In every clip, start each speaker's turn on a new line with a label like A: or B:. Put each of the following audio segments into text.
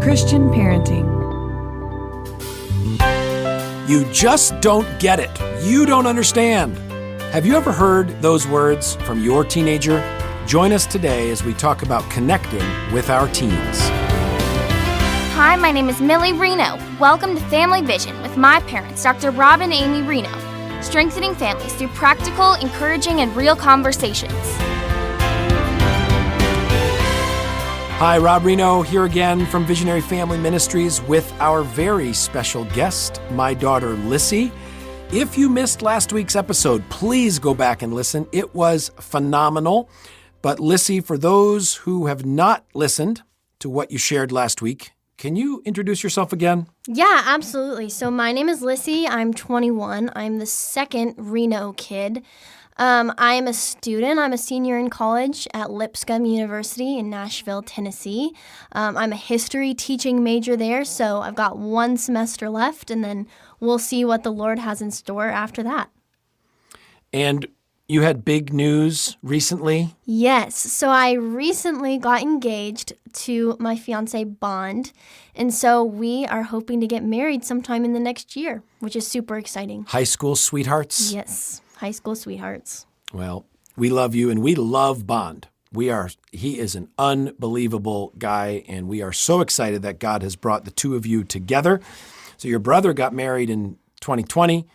A: Christian parenting.
B: You just don't get it. You don't understand. Have you ever heard those words from your teenager? Join us today as we talk about connecting with our teens.
C: Hi, my name is Lissy Rienow. Welcome to Family Vision with my parents, Dr. Rob and Amy Rienow, strengthening families through practical, encouraging, and real conversations.
B: Hi, Rob Rienow here again from Visionary Family Ministries with our very special guest, my daughter Lissy. If you missed last week's episode, please go back and listen. It was phenomenal. But Lissy, for those who have not listened to what you shared last week, can you introduce yourself again?
D: Yeah, absolutely. So my name is Lissy. I'm 21. I'm the second Rienow kid. I am a student. I'm a senior in college at Lipscomb University in Nashville, Tennessee. I'm a history teaching major there, so I've got one semester left, and then we'll see what the Lord has in store after that. And
B: you had big news recently?
D: Yes. So I recently got engaged to my fiance, Bond, and so we are hoping to get married sometime in the next year, which is super exciting.
B: High school sweethearts?
D: Yes. High school sweethearts.
B: Well, we love you and we love Bond. He is an unbelievable guy, and we are so excited that God has brought the two of you together. So your brother got married in 2020.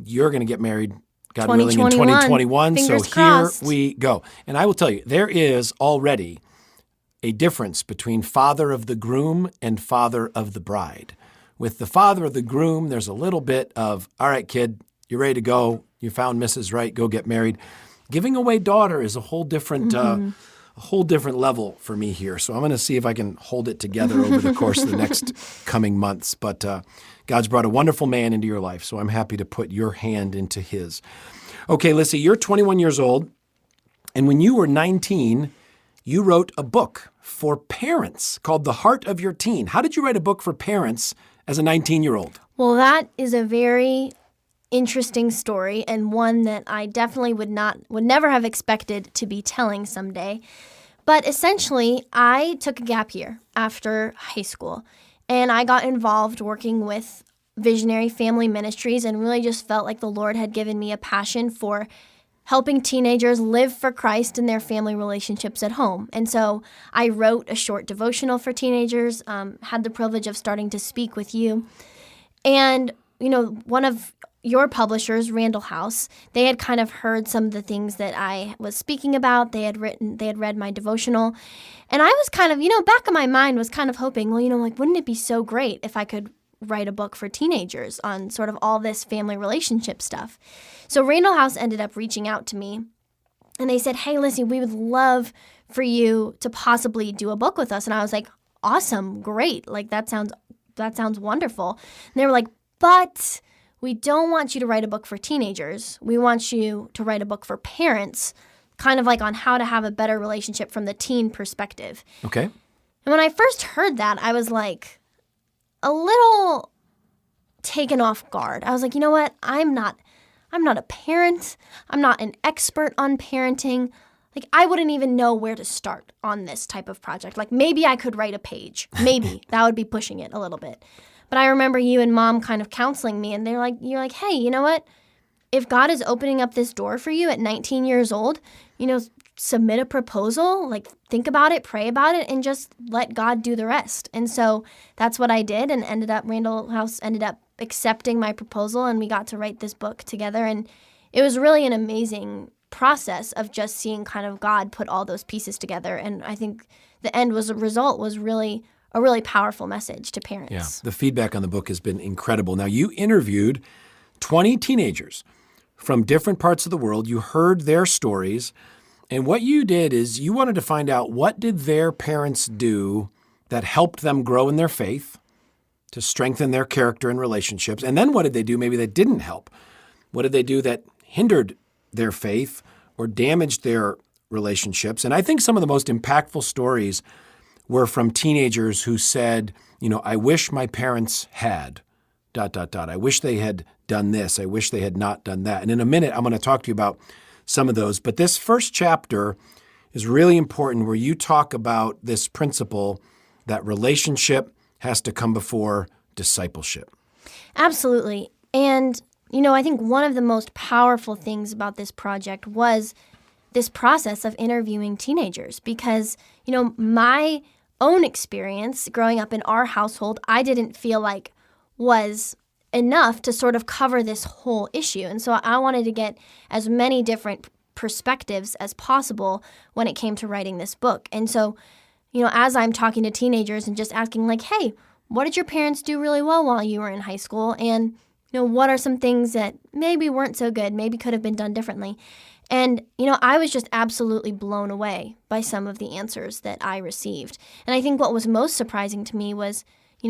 B: You're going to get married, God willing, in 2021.
D: Fingers
B: so
D: crossed.
B: Here we go. And I will tell you, there is already a difference between father of the groom and father of the bride. With the father of the groom, there's a little bit of, all right, kid, you're ready to go. You found Mrs. Right. Go get married. Giving away daughter is a whole different level for me here. So I'm going to see if I can hold it together over the course of the next coming months. But God's brought a wonderful man into your life, so I'm happy to put your hand into his. Okay, Lissy, you're 21 years old, and when you were 19, you wrote a book for parents called The Heart of Your Teen. How did you write a book for parents as a 19-year-old?
D: Well, that is a very interesting story, and one that I definitely would never have expected to be telling someday. But essentially, I took a gap year after high school, and I got involved working with Visionary Family Ministries and really just felt like the Lord had given me a passion for helping teenagers live for Christ in their family relationships at home. And so I wrote a short devotional for teenagers, had the privilege of starting to speak with you. And, one of your publishers, Randall House, they had kind of heard some of the things that I was speaking about. They had read my devotional. And I was kind of, back of my mind was kind of hoping, wouldn't it be so great if I could write a book for teenagers on sort of all this family relationship stuff. So Randall House ended up reaching out to me, and they said, hey, Lissy, we would love for you to possibly do a book with us. And I was like, awesome, great. Like, that sounds wonderful. And they were like, but we don't want you to write a book for teenagers. We want you to write a book for parents, kind of like on how to have a better relationship from the teen perspective.
B: Okay.
D: And when I first heard that, I was like a little taken off guard. I was like, you know what? I'm not a parent. I'm not an expert on parenting. Like, I wouldn't even know where to start on this type of project. Like, maybe I could write a page. Maybe. That would be pushing it a little bit. But I remember you and Mom kind of counseling me, and you're like, hey, you know what? If God is opening up this door for you at 19 years old, submit a proposal, like think about it, pray about it, and just let God do the rest. And so that's what I did, and Randall House ended up accepting my proposal, and we got to write this book together. And it was really an amazing process of just seeing kind of God put all those pieces together. And I think the end result was really a really powerful message to parents.
B: Yeah, the feedback on the book has been incredible. Now, you interviewed 20 teenagers from different parts of the world. You heard their stories, and what you did is you wanted to find out, what did their parents do that helped them grow in their faith, to strengthen their character and relationships, and then what did they do maybe that didn't help? What did they do that hindered their faith or damaged their relationships? And I think some of the most impactful stories were from teenagers who said, I wish my parents had, ... I wish they had done this. I wish they had not done that. And in a minute, I'm going to talk to you about some of those. But this first chapter is really important, where you talk about this principle that relationship has to come before discipleship.
D: Absolutely. And, I think one of the most powerful things about this project was this process of interviewing teenagers because, my own experience growing up in our household, I didn't feel like was enough to sort of cover this whole issue. And so I wanted to get as many different perspectives as possible when it came to writing this book. And so, as I'm talking to teenagers and just asking like, hey, what did your parents do really well while you were in high school? And, what are some things that maybe weren't so good, maybe could have been done differently? And, I was just absolutely blown away by some of the answers that I received. And I think what was most surprising to me was,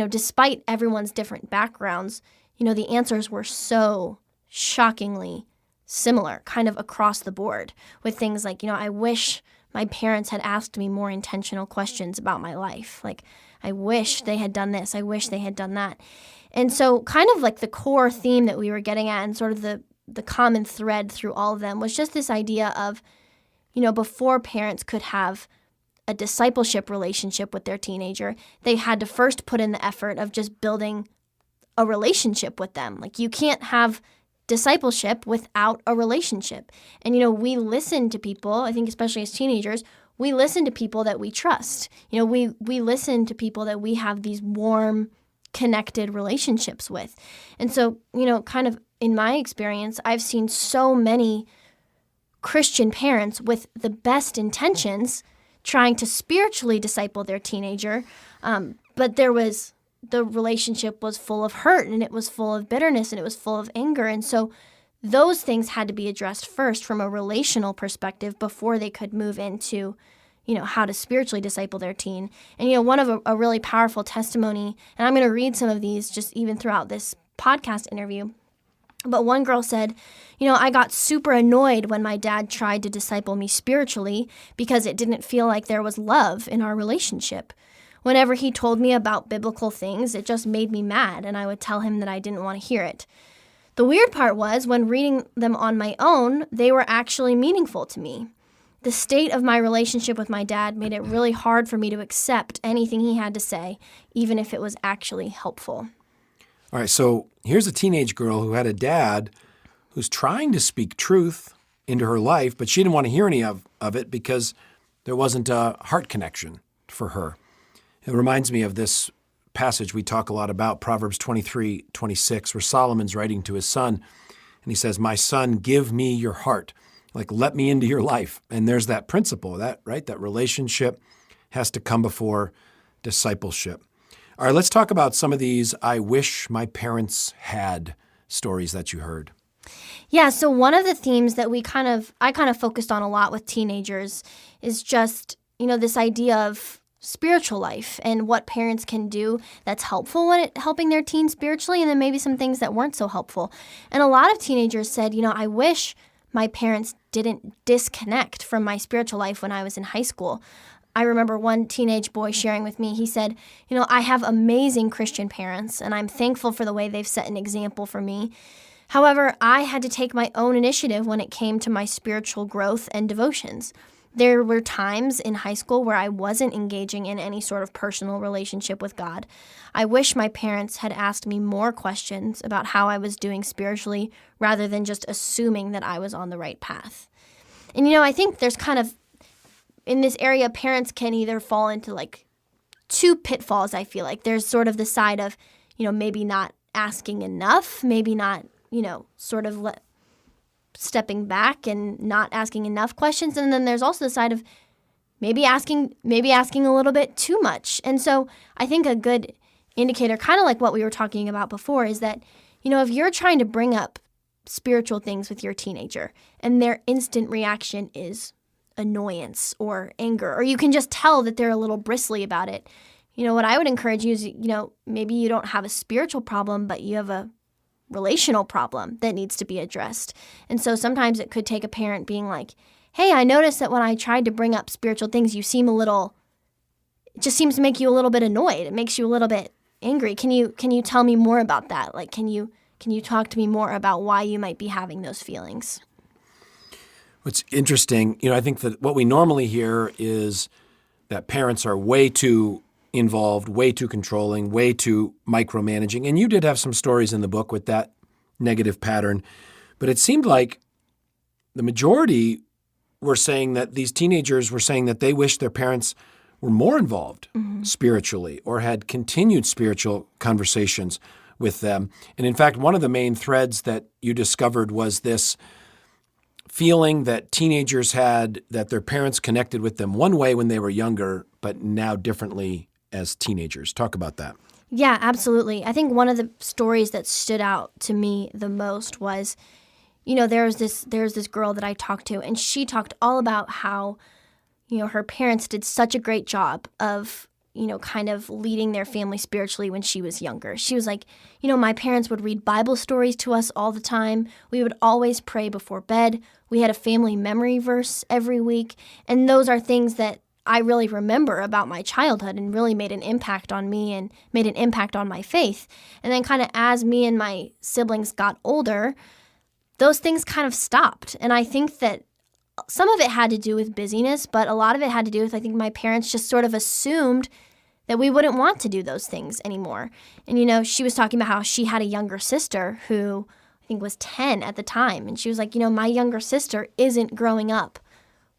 D: despite everyone's different backgrounds, the answers were so shockingly similar, kind of across the board, with things like, I wish my parents had asked me more intentional questions about my life. Like, I wish they had done this. I wish they had done that. And so kind of like the core theme that we were getting at and sort of the common thread through all of them was just this idea of, before parents could have a discipleship relationship with their teenager, they had to first put in the effort of just building a relationship with them. Like, you can't have discipleship without a relationship. And, we listen to people, I think especially as teenagers, we listen to people that we trust. We listen to people that we have these warm, connected relationships with. And so, kind of in my experience, I've seen so many Christian parents with the best intentions trying to spiritually disciple their teenager, but the relationship was full of hurt and it was full of bitterness and it was full of anger. And so those things had to be addressed first from a relational perspective before they could move into, how to spiritually disciple their teen. And, one of a really powerful testimony, and I'm going to read some of these just even throughout this podcast interview. But one girl said, I got super annoyed when my dad tried to disciple me spiritually because it didn't feel like there was love in our relationship. Whenever he told me about biblical things, it just made me mad, and I would tell him that I didn't want to hear it. The weird part was, when reading them on my own, they were actually meaningful to me. The state of my relationship with my dad made it really hard for me to accept anything he had to say, even if it was actually helpful.
B: All right, so here's a teenage girl who had a dad who's trying to speak truth into her life, but she didn't want to hear any of it because there wasn't a heart connection for her. It reminds me of this passage we talk a lot about, Proverbs 23:26, where Solomon's writing to his son, and he says, "My son, give me your heart." Like, let me into your life. And there's that principle, that relationship has to come before discipleship. All right, let's talk about some of these I wish my parents had stories that you heard.
D: Yeah, so one of the themes that I kind of focused on a lot with teenagers is just, this idea of spiritual life and what parents can do that's helpful when helping their teen spiritually, and then maybe some things that weren't so helpful. And a lot of teenagers said, I wish my parents didn't disconnect from my spiritual life when I was in high school. I remember one teenage boy sharing with me, he said, I have amazing Christian parents, and I'm thankful for the way they've set an example for me. However, I had to take my own initiative when it came to my spiritual growth and devotions. There were times in high school where I wasn't engaging in any sort of personal relationship with God. I wish my parents had asked me more questions about how I was doing spiritually rather than just assuming that I was on the right path. And, I think there's kind of, in this area, parents can either fall into like two pitfalls, I feel like. There's sort of the side of, maybe not asking enough, maybe not, sort of stepping back and not asking enough questions. And then there's also the side of maybe asking a little bit too much. And so I think a good indicator, kind of like what we were talking about before, is that, if you're trying to bring up spiritual things with your teenager and their instant reaction is annoyance or anger, or you can just tell that they're a little bristly about it, what I would encourage you is, maybe you don't have a spiritual problem, but you have a relational problem that needs to be addressed. And so sometimes it could take a parent being like, hey, I noticed that when I tried to bring up spiritual things, it just seems to make you a little bit annoyed. It makes you a little bit angry. Can you tell me more about that? Like, can you talk to me more about why you might be having those feelings?
B: What's interesting, I think that what we normally hear is that parents are way too involved, way too controlling, way too micromanaging. And you did have some stories in the book with that negative pattern. But it seemed like the majority were saying that these teenagers were saying that they wish their parents were more involved spiritually or had continued spiritual conversations with them. And in fact, one of the main threads that you discovered was this feeling that teenagers had that their parents connected with them one way when they were younger, but now differently as teenagers. Talk about that.
D: Yeah, absolutely. I think one of the stories that stood out to me the most was, there's this girl that I talked to, and she talked all about how, her parents did such a great job of, kind of leading their family spiritually when she was younger. She was like, my parents would read Bible stories to us all the time. We would always pray before bed. We had a family memory verse every week. And those are things that I really remember about my childhood and really made an impact on me and made an impact on my faith. And then kind of as me and my siblings got older, those things kind of stopped. And I think that some of it had to do with busyness, but a lot of it had to do with, I think my parents just sort of assumed that we wouldn't want to do those things anymore. And, she was talking about how she had a younger sister who I think was 10 at the time. And she was like, my younger sister isn't growing up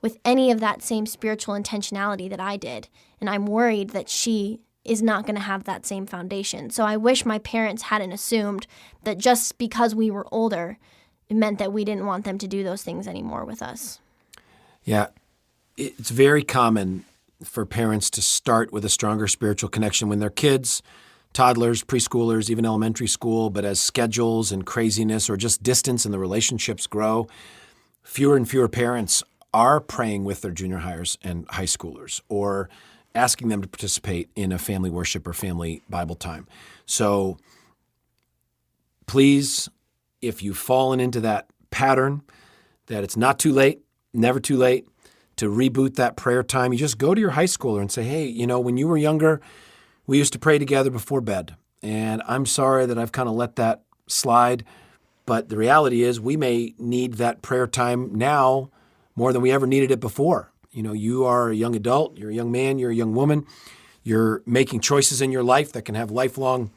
D: with any of that same spiritual intentionality that I did. And I'm worried that she is not going to have that same foundation. So I wish my parents hadn't assumed that just because we were older, it meant that we didn't want them to do those things anymore with us.
B: Yeah, it's very common for parents to start with a stronger spiritual connection when they're kids, toddlers, preschoolers, even elementary school, but as schedules and craziness or just distance in the relationships grow, fewer and fewer parents are praying with their junior hires and high schoolers or asking them to participate in a family worship or family Bible time. So please, if you've fallen into that pattern, that it's not too late, never too late to reboot that prayer time. You just go to your high schooler and say, hey, when you were younger, we used to pray together before bed. And I'm sorry that I've kind of let that slide. But the reality is we may need that prayer time now more than we ever needed it before. You are a young adult, you're a young man, you're a young woman. You're making choices in your life that can have lifelong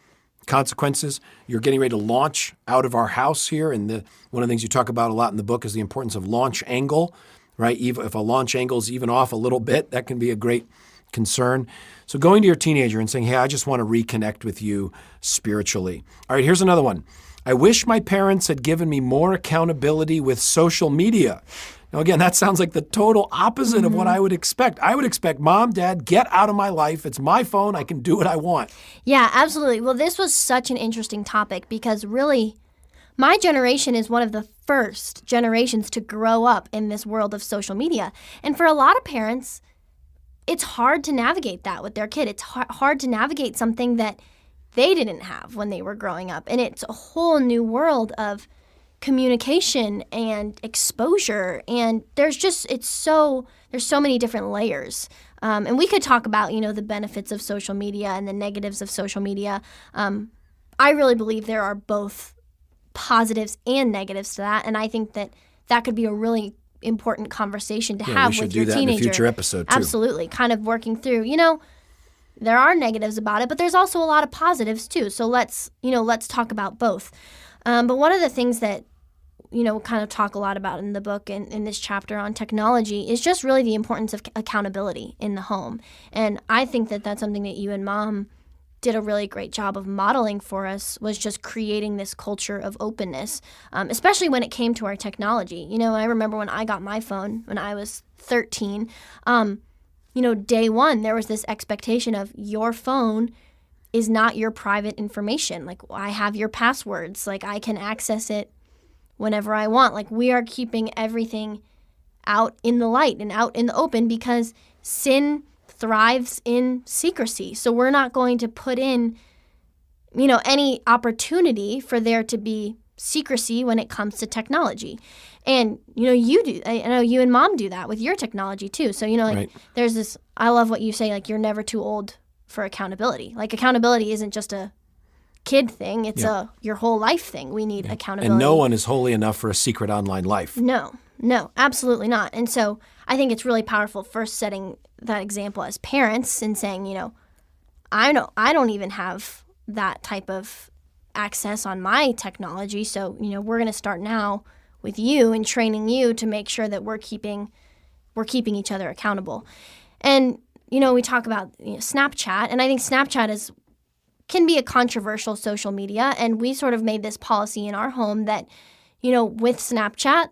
B: consequences. You're getting ready to launch out of our house here. And one of the things you talk about a lot in the book is the importance of launch angle, right? If a launch angle is even off a little bit, that can be a great concern. So going to your teenager and saying, hey, I just want to reconnect with you spiritually. All right, here's another one. I wish my parents had given me more accountability with social media. Now, again, that sounds like the total opposite of what I would expect. I would expect, Mom, Dad, get out of my life. It's my phone. I can do what I want.
D: Yeah, absolutely. Well, this was such an interesting topic because really, my generation is one of the first generations to grow up in this world of social media. And for a lot of parents, it's hard to navigate that with their kid. It's hard to navigate something that they didn't have when they were growing up. And it's a whole new world of communication and exposure. And there's so many different layers. And we could talk about, the benefits of social media and the negatives of social media. I really believe there are both positives and negatives to that. And I think that could be a really important conversation to have with your teenager. We should do that in a future episode, too. Absolutely. Kind of working through, there are negatives about it, but there's also a lot of positives, too. So let's talk about both. But one of the things that, kind of talk a lot about in the book and in this chapter on technology is just really the importance of accountability in the home. And I think that that's something that you and Mom did a really great job of modeling for us, was just creating this culture of openness, especially when it came to our technology. I remember when I got my phone when I was 13, day one, there was this expectation of your phone is not your private information. Like, I have your passwords. Like, I can access it whenever I want. Like, we are keeping everything out in the light and out in the open because sin thrives in secrecy. So we're not going to put in, any opportunity for there to be secrecy when it comes to technology. And, you do. I know you and Mom do that with your technology too. So, right. There's this, I love what you say, like, you're never too old for accountability. Like, accountability isn't just a kid thing. It's your whole life thing. We need accountability.
B: And no one is holy enough for a secret online life.
D: No, absolutely not. And so I think it's really powerful first setting that example as parents and saying, I don't even have that type of access on my technology. So, we're going to start now with you and training you to make sure that we're keeping each other accountable. And, we talk about Snapchat, and I think Snapchat can be a controversial social media. And we sort of made this policy in our home that, with Snapchat,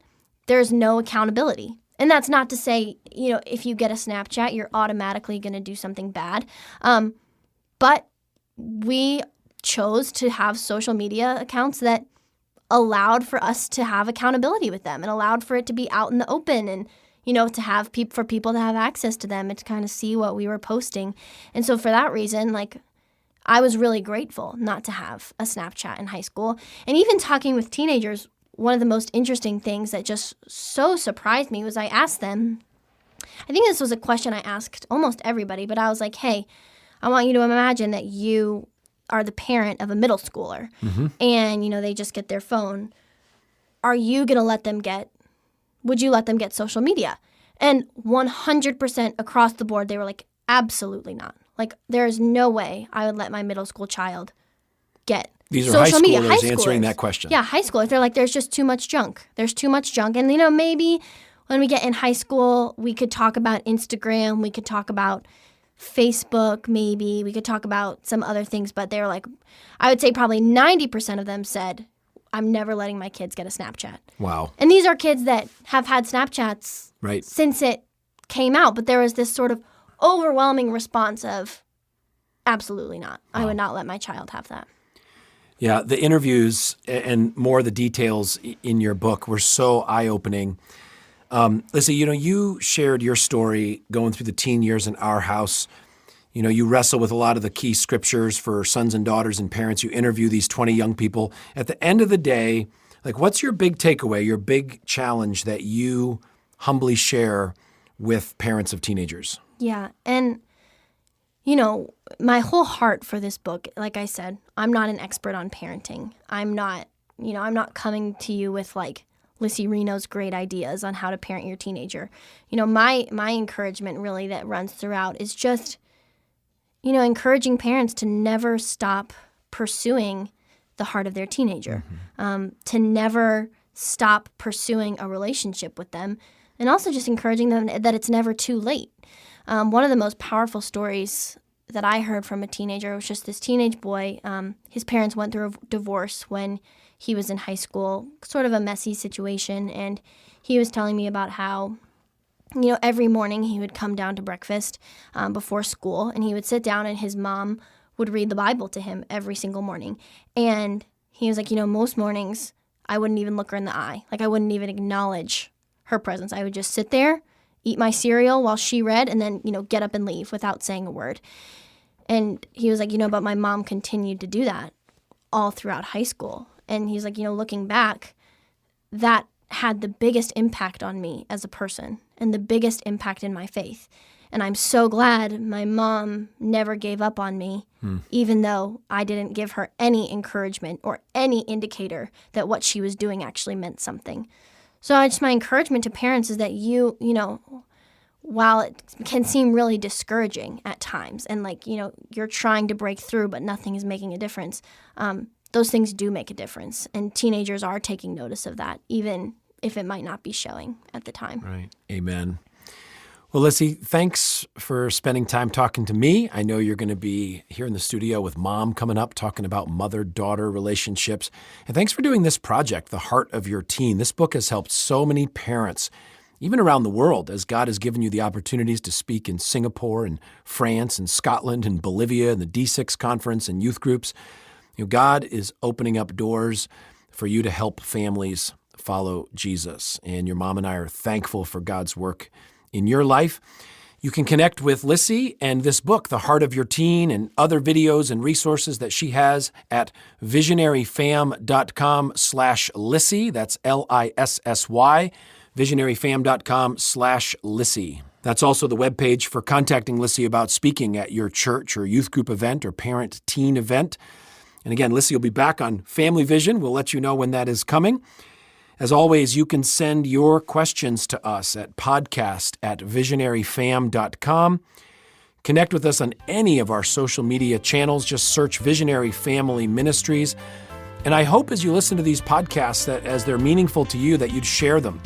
D: there's no accountability. And that's not to say, if you get a Snapchat, you're automatically going to do something bad. But we chose to have social media accounts that allowed for us to have accountability with them and allowed for it to be out in the open and, to have for people to have access to them and to kind of see what we were posting. And so for that reason, I was really grateful not to have a Snapchat in high school. And even talking with teenagers, one of the most interesting things that just so surprised me was I asked them, I think this was a question I asked almost everybody, but I was like, hey, I want you to imagine that you are the parent of a middle schooler and, they just get their phone. Are you going to would you let them get social media? And 100% across the board, they were like, absolutely not. There is no way I would let my middle school child get
B: These are
D: social media.
B: High schoolers answering that question.
D: Yeah, high schoolers. They're like, there's just too much junk. There's too much junk. And, maybe when we get in high school, we could talk about Instagram. We could talk about Facebook, maybe. We could talk about some other things. But they were like, I would say probably 90% of them said, I'm never letting my kids get a Snapchat.
B: Wow.
D: And these are kids that have had Snapchats
B: right.
D: since it came out. But there was this sort of overwhelming response of, absolutely not. Wow. I would not let my child have that.
B: Yeah, the interviews and more of the details in your book were so eye-opening. Lissy, you shared your story going through the teen years in our house. You wrestle with a lot of the key scriptures for sons and daughters and parents. You interview these 20 young people. At the end of the day, what's your big takeaway, your big challenge that you humbly share with parents of teenagers?
D: Yeah, and my whole heart for this book, like I said, I'm not an expert on parenting. I'm not coming to you with Lissy Rienow's great ideas on how to parent your teenager. My encouragement really that runs throughout is just, encouraging parents to never stop pursuing the heart of their teenager, to never stop pursuing a relationship with them, and also just encouraging them that it's never too late. One of the most powerful stories that I heard from a teenager was just this teenage boy. His parents went through a divorce when he was in high school, sort of a messy situation, and he was telling me about how, every morning he would come down to breakfast before school, and he would sit down and his mom would read the Bible to him every single morning. And he was like, most mornings I wouldn't even look her in the eye. I wouldn't even acknowledge her presence. I would just sit there, eat my cereal while she read, and then, get up and leave without saying a word. And he was like, but my mom continued to do that all throughout high school. And he's like, looking back, that had the biggest impact on me as a person and the biggest impact in my faith. And I'm so glad my mom never gave up on me, even though I didn't give her any encouragement or any indicator that what she was doing actually meant something. So my encouragement to parents is that while it can seem really discouraging at times and you're trying to break through but nothing is making a difference, those things do make a difference. And teenagers are taking notice of that, even if it might not be showing at the time.
B: Right. Amen. Well, Lissy, thanks for spending time talking to me. I know you're going to be here in the studio with Mom coming up, talking about mother-daughter relationships. And thanks for doing this project, The Heart of Your Teen. This book has helped so many parents, even around the world, as God has given you the opportunities to speak in Singapore and France and Scotland and Bolivia and the D6 conference and youth groups. God is opening up doors for you to help families follow Jesus. And your mom and I are thankful for God's work in your life. You can connect with Lissy and this book, The Heart of Your Teen, and other videos and resources that she has at visionaryfam.com/Lissy. That's Lissy, visionaryfam.com/Lissy. That's also the webpage for contacting Lissy about speaking at your church or youth group event or parent-teen event. And again, Lissy will be back on Family Vision. We'll let you know when that is coming. As always, you can send your questions to us at podcast@visionaryfam.com. Connect with us on any of our social media channels. Just search Visionary Family Ministries. And I hope as you listen to these podcasts that as they're meaningful to you, that you'd share them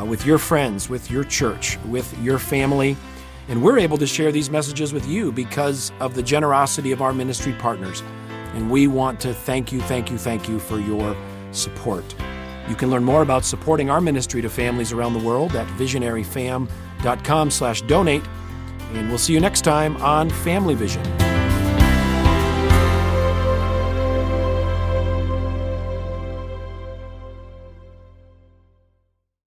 B: with your friends, with your church, with your family. And we're able to share these messages with you because of the generosity of our ministry partners. And we want to thank you for your support. You can learn more about supporting our ministry to families around the world at visionaryfam.com/donate. And we'll see you next time on Family Vision.